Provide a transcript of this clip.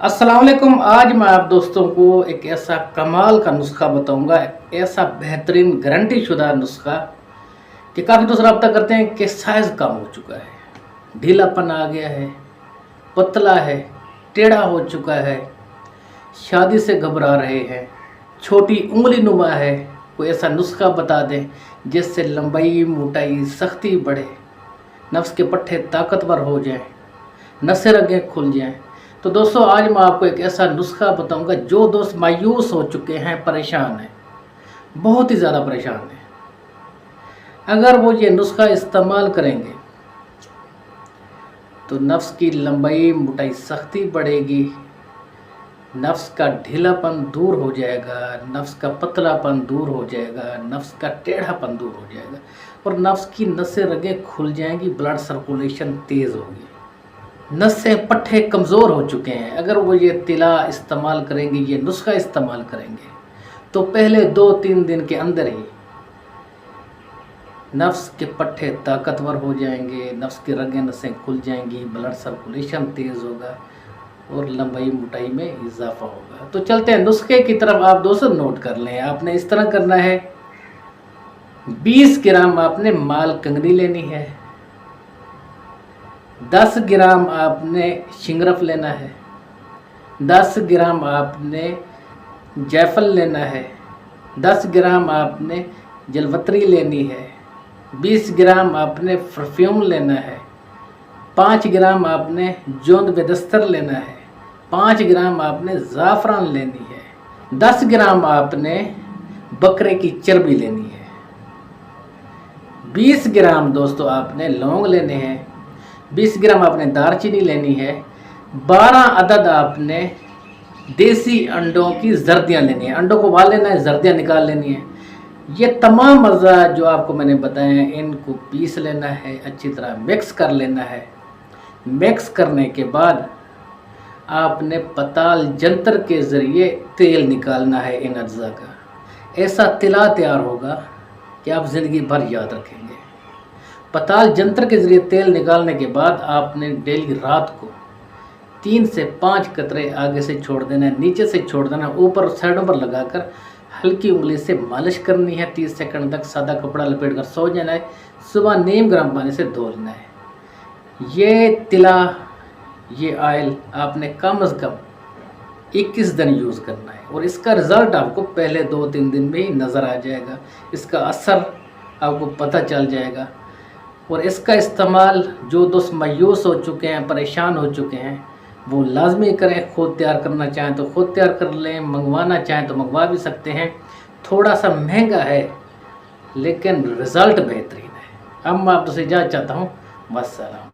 अस्सलाम वालेकुम। आज मैं आप दोस्तों को एक ऐसा कमाल का नुस्खा बताऊंगा, ऐसा बेहतरीन गारंटी शुदा नुस्खा कि काफ़ी दोस्त रब्ता करते हैं कि साइज़ कम हो चुका है, ढीलापन आ गया है, पतला है, टेढ़ा हो चुका है, शादी से घबरा रहे हैं, छोटी उंगली नुमा है। कोई ऐसा नुस्खा बता दें जिससे लंबाई, मोटाई, सख्ती बढ़े, नफ्स के पट्टे ताकतवर हो जाएं, नसें रगें खुल जाएं। तो दोस्तों आज मैं आपको एक ऐसा नुस्खा बताऊंगा जो दोस्त मायूस हो चुके हैं, परेशान हैं, बहुत ही ज़्यादा परेशान हैं। अगर वो ये नुस्खा इस्तेमाल करेंगे तो नफ्स की लंबाई, मोटाई, सख्ती बढ़ेगी, नफ्स का ढीलापन दूर हो जाएगा, नफ्स का पतलापन दूर हो जाएगा, नफ्स का टेढ़ापन दूर हो जाएगा और नफ्स की नसें रगें खुल जाएंगी, ब्लड सर्कुलेशन तेज़ होगी। नसें पट्टे कमज़ोर हो चुके हैं। अगर वो ये तिला इस्तेमाल करेंगे, ये नुस्खा इस्तेमाल करेंगे तो पहले 2-3 दिन के अंदर ही नफ्स के पट्टे ताकतवर हो जाएंगे, नफ्स की रगें नसें खुल जाएंगी, ब्लड सर्कुलेशन तेज़ होगा और लंबाई मोटाई में इजाफा होगा। तो चलते हैं नुस्खे की तरफ। आप दोस्तों नोट कर लें। आपने इस तरह करना है, 20 ग्राम आपने माल कंगनी लेनी है, 10 ग्राम आपने शिंगरफ लेना है, 10 ग्राम आपने जायफल लेना है, 10 ग्राम आपने जलवत्री लेनी है, 20 ग्राम आपने परफ्यूम लेना है, 5 ग्राम आपने जोंद बेदस्तर लेना है, 5 ग्राम आपने ज़ाफ़रान लेनी है, 10 ग्राम आपने बकरे की चर्बी लेनी है, 20 ग्राम दोस्तों आपने लौंग लेने हैं, 20 ग्राम आपने दालचीनी लेनी है, 12 अदद आपने देसी अंडों की जर्दियाँ लेनी है। अंडों को उबाल लेना है, जर्दियाँ निकाल लेनी है। ये तमाम अज़ा जो आपको मैंने बताए हैं इनको पीस लेना है, अच्छी तरह मिक्स कर लेना है। मिक्स करने के बाद आपने पताल जंतर के ज़रिए तेल निकालना है इन अज्जा का। ऐसा तिला तैयार होगा कि आप ज़िंदगी भर याद रखेंगे। पताल जंतर के ज़रिए तेल निकालने के बाद आपने डेली रात को 3 से 5 कतरे आगे से छोड़ देना है, नीचे से छोड़ देना है, ऊपर साइडों पर लगाकर हल्की उंगली से मालिश करनी है। 30 सेकंड तक सादा कपड़ा लपेट कर सो जाना है। सुबह नीम गर्म पानी से धो लेना है। ये तिला, ये ऑयल आपने कम अज़ कम 21 दिन यूज़ करना है और इसका रिज़ल्ट आपको पहले 2-3 दिन में ही नज़र आ जाएगा। इसका असर आपको पता चल जाएगा और इसका इस्तेमाल जो दोस्त मायूस हो चुके हैं, परेशान हो चुके हैं, वो लाजमी करें। ख़ुद तैयार करना चाहें तो ख़ुद तैयार कर लें, मंगवाना चाहें तो मंगवा भी सकते हैं। थोड़ा सा महंगा है लेकिन रिज़ल्ट बेहतरीन है। अब मैं आपसे इजाज़त चाहता हूँ। वस्सलाम।